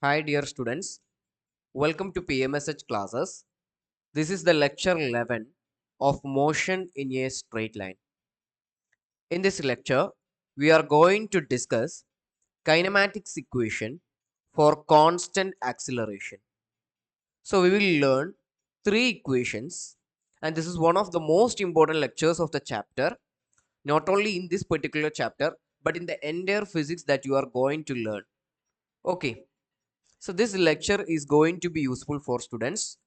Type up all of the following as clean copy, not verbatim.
Hi dear students, welcome to PMSH classes. This is the lecture 11 of motion in a straight line. In this lecture, we are going to discuss kinematics equation for constant acceleration. So we will learn three equations, and this is one of the most important lectures of the chapter, not only in this particular chapter but in the entire physics that you are going to learn. Okay, so this lecture is going to be useful for students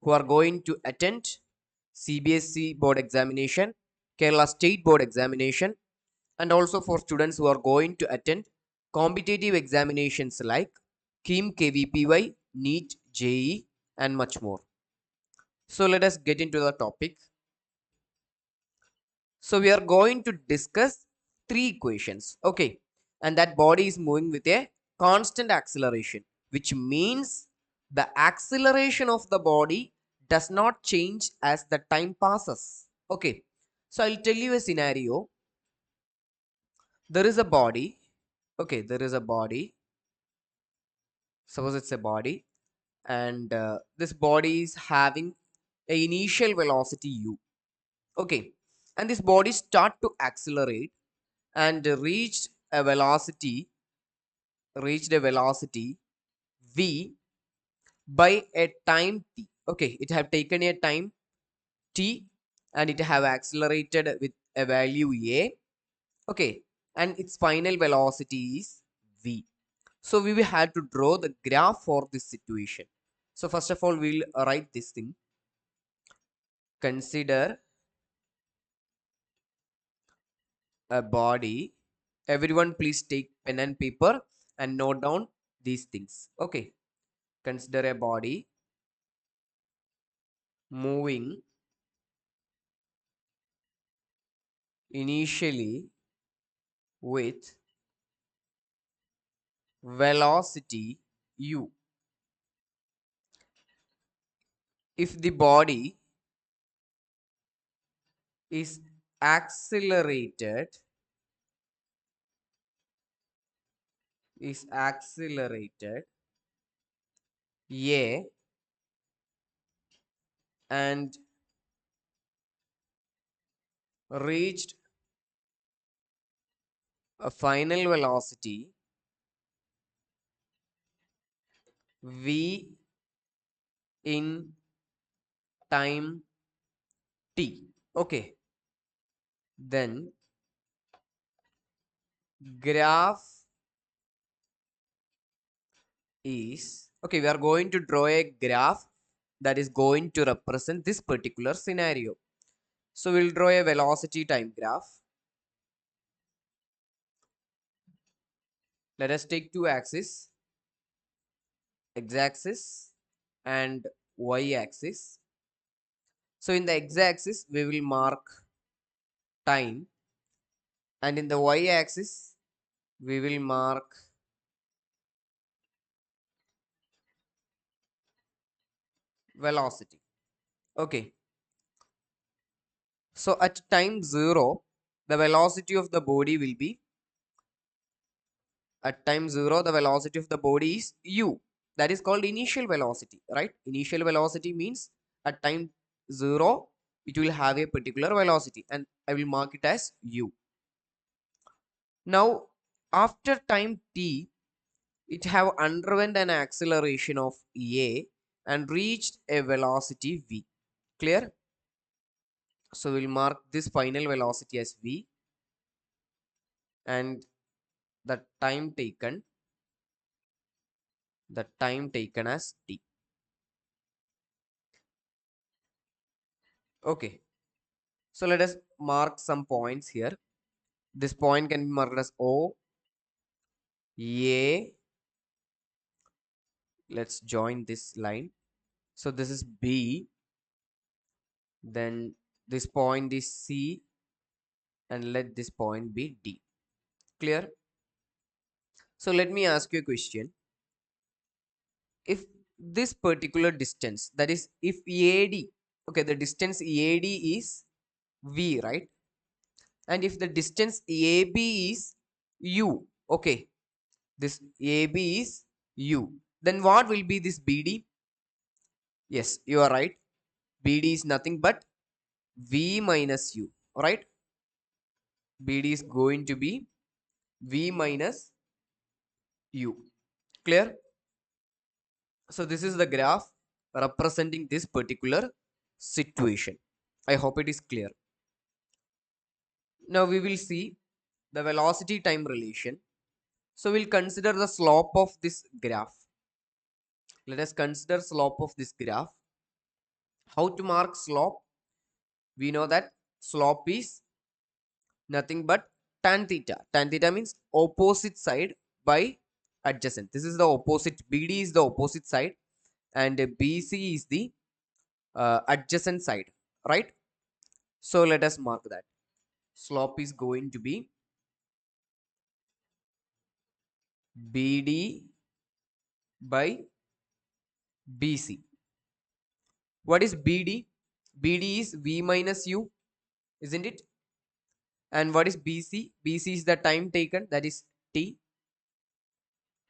who are going to attend CBSE board examination, Kerala State board examination, and also for students who are going to attend competitive examinations like KIM, KVPY, NEET, JE, and much more. So let us get into the topic. So we are going to discuss three equations. Okay. And that body is moving with a constant acceleration, which means the acceleration of the body does not change as the time passes. Okay. So I'll tell you a scenario. There is a body. Okay. There is a body. Suppose it's a body. And this body is having a initial velocity u. Okay. And this body start to accelerate and reached a velocity v by a time t. Okay, it have taken a time t and it have accelerated with a value a. Okay, and its final velocity is v. So we will have to draw the graph for this situation. So first of all, we'll write this thing. Consider a body. Everyone please take pen and paper and note down these things. Okay, consider a body moving initially with velocity u. If the body is accelerated is accelerated a and reached a final velocity v in time t. Okay, then graph is, okay, we are going to draw a graph that is going to represent this particular scenario. So we'll draw a velocity time graph. Let us take two axes, x-axis and y-axis. So in the x-axis we will mark time, and in the y-axis we will mark velocity. Okay, so at time 0 the velocity of the body will be, at time 0 the velocity of the body is u. That is called initial velocity, right? Initial velocity means at time 0 it will have a particular velocity and I will mark it as u. Now after time t it have underwent an acceleration of a and reached a velocity v. Clear? So we'll mark this final velocity as v and the time taken as t. Okay, so let us mark some points here. This point can be marked as o, a. Let's join this line. So this is b, then this point is c, and let this point be d. Clear? So let me ask you a question. If this particular distance, that is if AD, okay, the distance AD is V, right? And if the distance AB is U, okay, this AB is U. Then what will be this BD? Yes, you are right. BD is nothing but V minus U, right? BD is going to be V minus U. Clear? So this is the graph representing this particular situation. I hope it is clear. Now we will see the velocity time relation. So we'll consider the slope of this graph. Let us consider slope of this graph. How to mark slope? We know that slope is nothing but tan theta. Tan theta means opposite side by adjacent. This is the opposite. BD is the opposite side and BC is the adjacent side, right? So let us mark that. Slope is going to be BD by BC. What is BD? BD is V minus U, isn't it? And what is BC? BC is the time taken, that is T.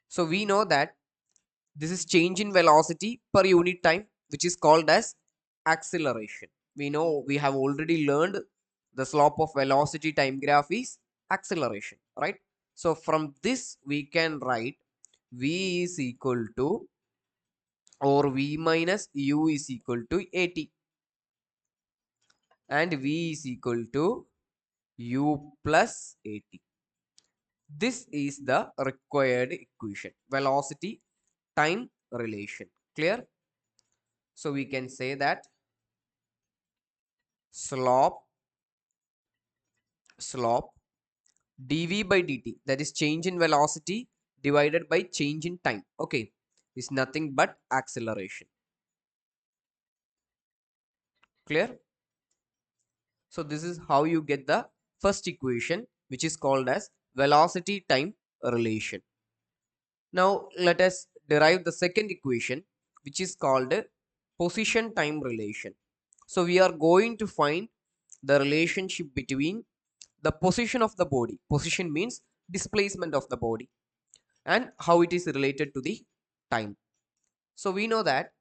So we know that this is change in velocity per unit time, which is called as acceleration. We know we have already learned the slope of velocity time graph is acceleration, right? So from this we can write V is equal to, or V minus U is equal to AT, and V is equal to U plus AT. This is the required equation, velocity time relation. Clear? So we can say that slope dv by dt, that is change in velocity divided by change in time, okay, is nothing but acceleration. Clear? So this is how you get the first equation, which is called as velocity time relation. Now let us derive the second equation, which is called position time relation. So we are going to find the relationship between the position of the body. Position means displacement of the body, and how it is related to the time. So we know that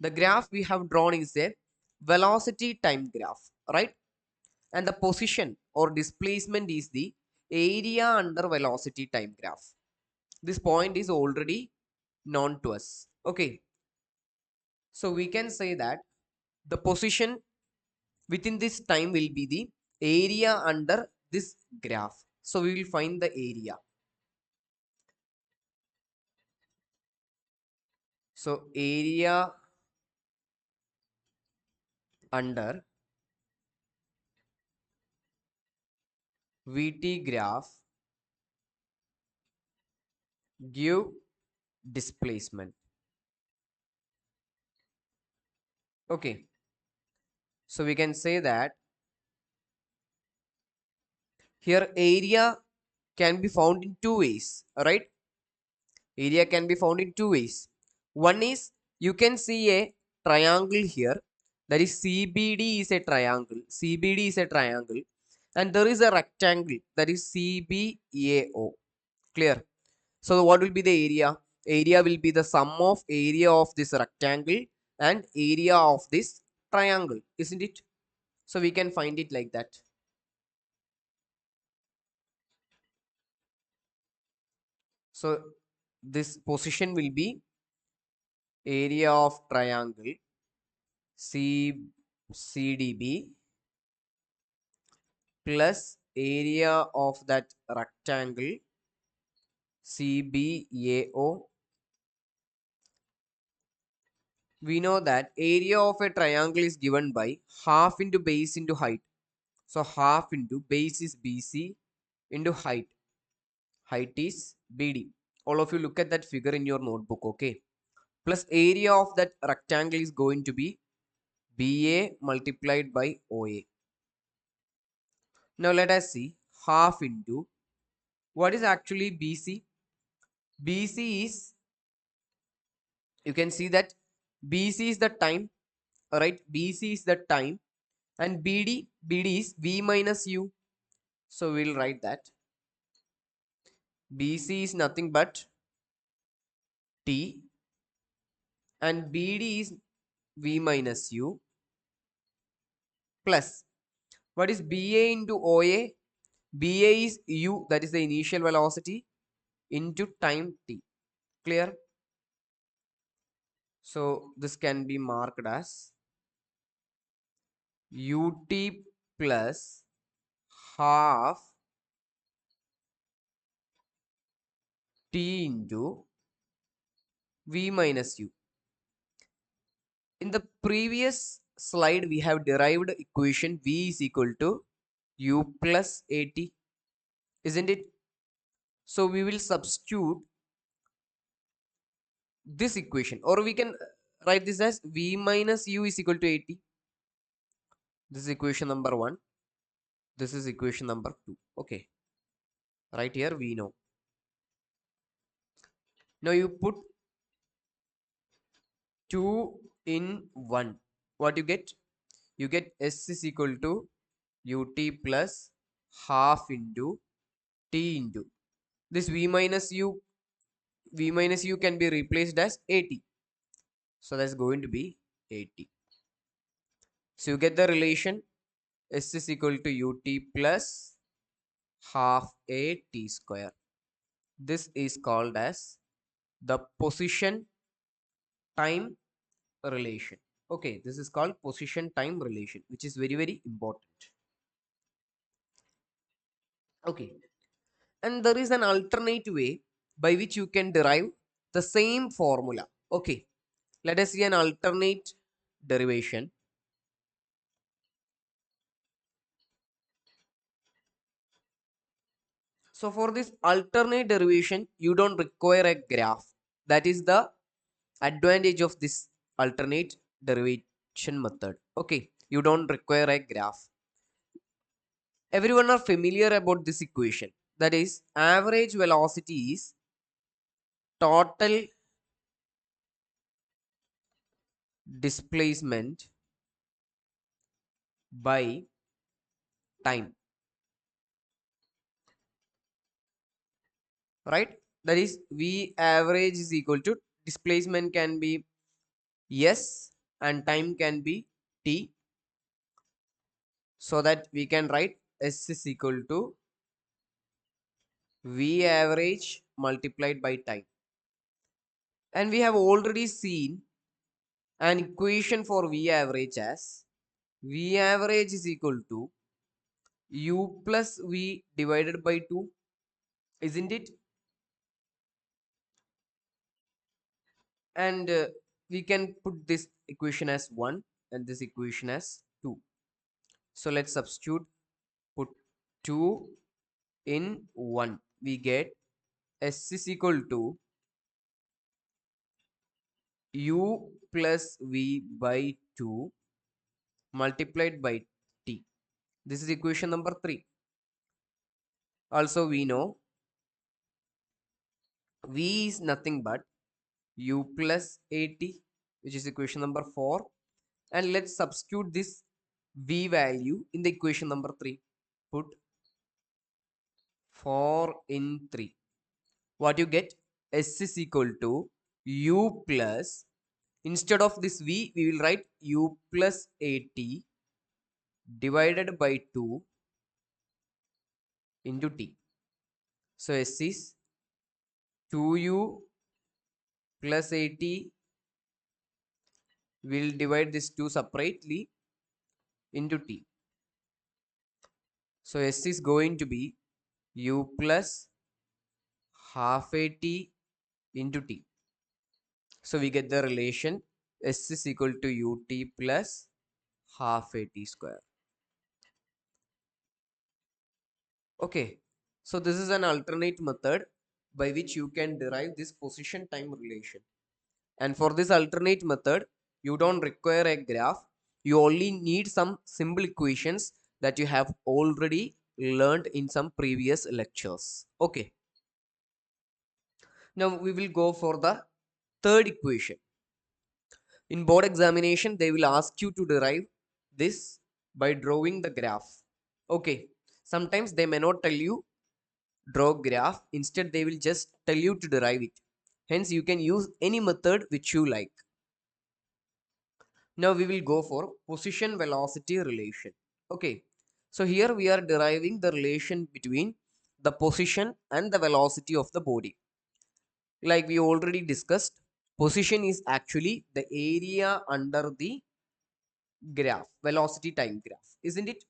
the graph we have drawn is a velocity time graph, right? And the position or displacement is the area under velocity time graph. This point is already known to us. Okay, so we can say that the position within this time will be the area under this graph. So we will find the area. So area under VT graph give displacement. Okay, so we can say that here area can be found in two ways, right? Area can be found in two ways. One is you can see a triangle here, that is CBD is a triangle. CBD is a triangle, and there is a rectangle, that is CBAO. Clear? So what will be the area? Area will be the sum of area of this rectangle and area of this triangle, isn't it? So we can find it like that. So this position will be area of triangle CDB plus area of that rectangle CBAO. We know that area of a triangle is given by half into base into height. So half into base is BC into height. Height is BD. All of you look at that figure in your notebook, okay? Plus area of that rectangle is going to be BA multiplied by OA. Now let us see half into what is actually BC. BC is, you can see that BC is the time, right? BC is the time, and BD is V minus U. So we'll write that BC is nothing but T, and BD is V minus U plus, what is BA into OA? BA is U, that is the initial velocity, into time T. Clear? So this can be marked as UT plus half T into V minus U. In the previous slide, we have derived equation V is equal to U plus AT, isn't it? So we will substitute this equation, or we can write this as V minus U is equal to AT. This is equation number 1. This is equation number 2. Okay, right here we know. Now you put 2 in 1. What you get? You get S is equal to UT plus half into T into this V minus U can be replaced as AT. So that's going to be AT. So you get the relation S is equal to UT plus half AT square. This is called as the position time relation. Okay, this is called position time relation, which is very, very important. Okay, and there is an alternate way by which you can derive the same formula. Okay, let us see an alternate derivation. So for this alternate derivation, you don't require a graph. That is the advantage of this alternate derivation method. Okay, you don't require a graph. Everyone are familiar about this equation. That is, average velocity is total displacement by time, right? That is, V average is equal to displacement can be S and time can be T, so that we can write S is equal to V average multiplied by time. And we have already seen an equation for V average as V average is equal to U plus V divided by 2, isn't it? And we can put this equation as 1 and this equation as 2. So let's substitute, put 2 in 1. We get S is equal to U plus V by 2 multiplied by T. This is equation number 3. Also we know V is nothing but U plus AT, which is equation number 4. And let's substitute this V value in the equation number 3. Put 4 in 3. What you get? S is equal to U plus, instead of this V, we will write U plus AT divided by 2 into T. So S is 2U plus AT. We'll divide this 2 separately into T. So S is going to be U plus half AT into T. So we get the relation S is equal to UT plus half AT square. Okay, so this is an alternate method by which you can derive this position time relation. And for this alternate method, you don't require a graph. You only need some simple equations that you have already learned in some previous lectures. Okay, now we will go for the third equation. In board examination, they will ask you to derive this by drawing the graph. Okay, sometimes they may not tell you draw graph, instead they will just tell you to derive it. Hence, you can use any method which you like. Now we will go for position velocity relation. Okay. So here we are deriving the relation between the position and the velocity of the body. Like we already discussed, position is actually the area under the graph, velocity time graph, isn't it?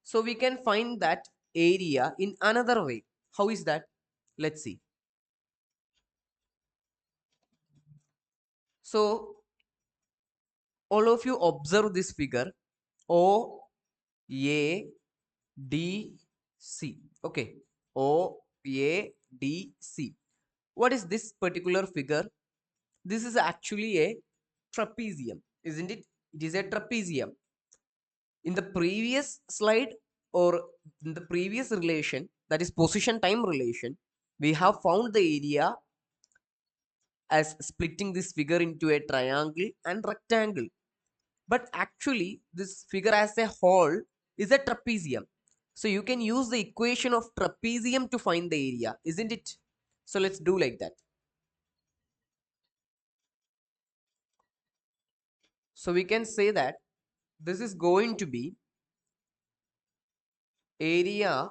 So we can find that area in another way. How is that? Let's see. So all of you observe this figure O A D C. Okay. O A D C. What is this particular figure? This is actually a trapezium, isn't it? It is a trapezium. In the previous slide, or in the previous relation, that is position time relation, we have found the area as splitting this figure into a triangle and rectangle. But actually, this figure as a whole is a trapezium. So you can use the equation of trapezium to find the area, isn't it? So let's do like that. So we can say that this is going to be area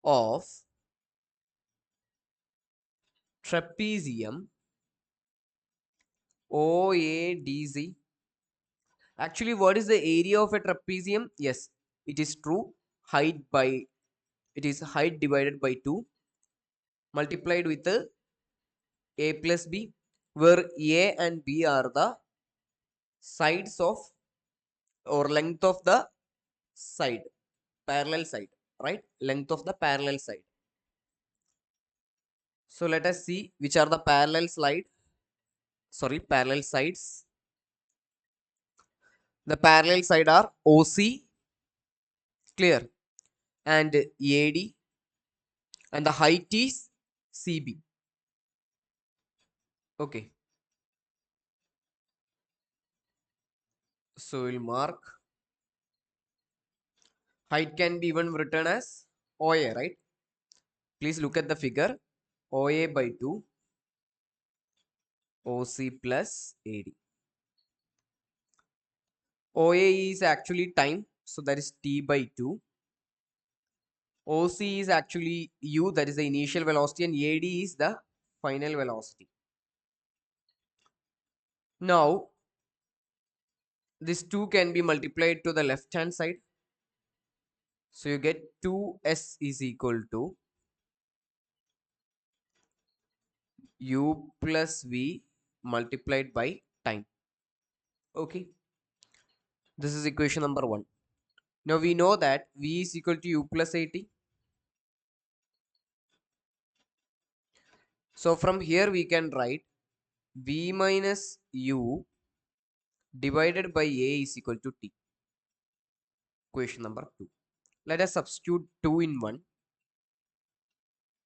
of trapezium OADZ. Actually, what is the area of a trapezium? Yes, it is true. Height by it is height divided by 2 multiplied with a plus b, where a and b are the sides of or length of the side, parallel side, right? Length of the parallel side. So let us see which are the parallel sides. The parallel side are OC, clear, and AD, and the height is CB. Okay, so we'll mark. Height can be even written as OA, right? Please look at the figure. OA by 2, OC plus AD. OA is actually time, so that is T by 2. OC is actually U, that is the initial velocity, and AD is the final velocity. Now, this 2 can be multiplied to the left hand side. So you get 2S is equal to U plus V multiplied by time. Okay, this is equation number 1. Now we know that V is equal to U plus AT. So from here we can write V minus U divided by A is equal to T. Equation number 2. Let us substitute 2 in 1.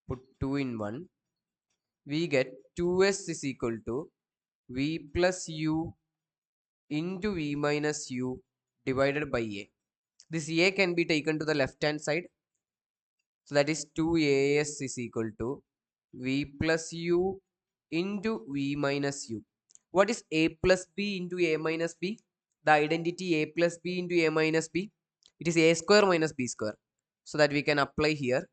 Put 2 in 1. We get 2S is equal to V plus U into V minus U divided by A. This A can be taken to the left hand side. So that is 2AS is equal to V plus U into V minus U. What is A plus B into A minus B? The identity A plus B into A minus B. It is A square minus B square. So that we can apply here.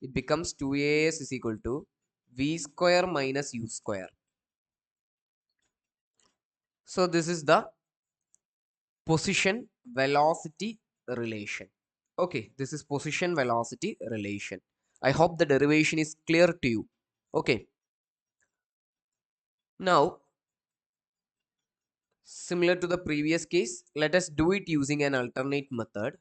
It becomes 2AS is equal to V square minus U square. So this is the position velocity relation. Okay, this is position velocity relation. I hope the derivation is clear to you. Okay, now similar to the previous case, let us do it using an alternate method.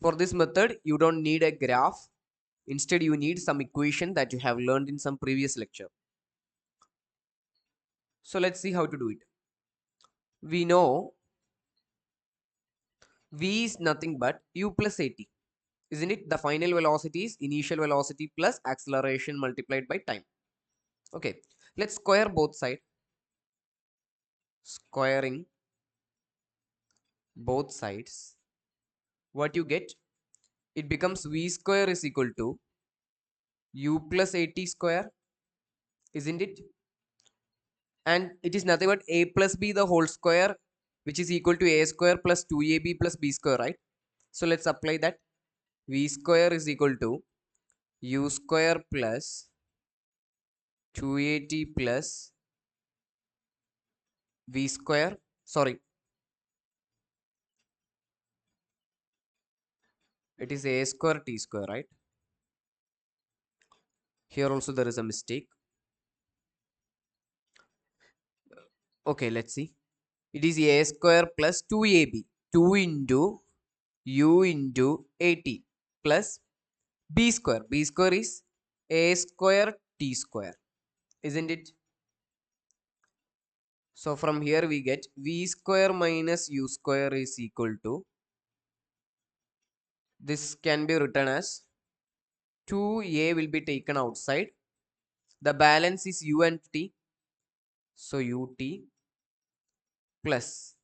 For this method you don't need a graph. Instead you need some equation that you have learned in some previous lecture. So let's see how to do it. We know v is nothing but u plus at, isn't it? The final velocity is initial velocity plus acceleration multiplied by time. Okay, let's square both sides. Squaring both sides, what you get? It becomes v square is equal to u plus at square, isn't it? And it is nothing but a plus b the whole square, which is equal to a square plus 2ab plus b square, right? So let's apply that. V square is equal to u square plus 2at plus v square, sorry, it is a square t square, right? Here also there is a mistake. Okay, let's see. It is a square plus 2ab, 2 into u into at plus b square. B square is a square t square, isn't it? So from here we get v square minus u square is equal to, this can be written as 2a will be taken outside. The balance is u and t. So ut plus,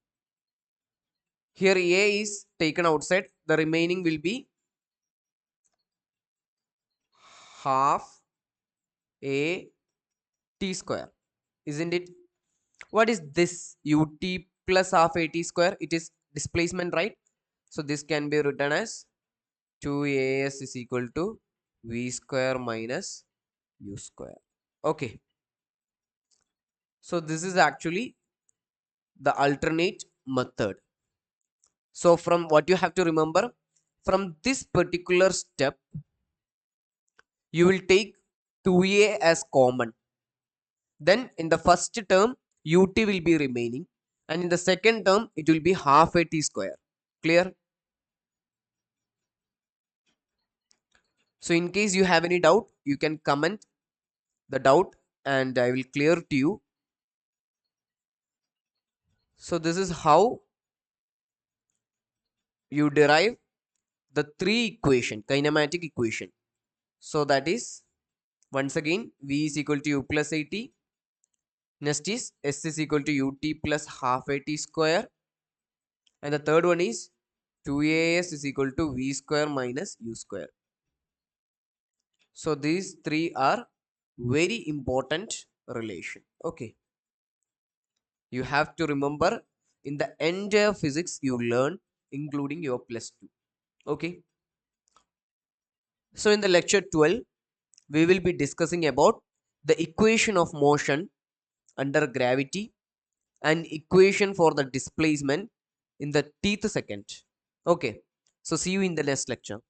here a is taken outside. The remaining will be half a t square, isn't it? What is this ut plus half a t square? It is displacement, right? So this can be written as 2as is equal to v square minus u square. Okay, so this is actually the alternate method. So from what you have to remember, from this particular step you will take 2a as common. Then in the first term ut will be remaining, and in the second term it will be half a t square. Clear? So in case you have any doubt, you can comment the doubt and I will clear to you. So this is how you derive the three equation, kinematic equation. So that is, once again, v is equal to u plus at. Next is s is equal to ut plus half at square. And the third one is 2as is equal to v square minus u square. So these three are very important relation. Okay. You have to remember in the entire physics you learn, including your plus 2. Okay. So in the lecture 12, we will be discussing about the equation of motion under gravity and equation for the displacement in the tth second. Okay. So see you in the next lecture.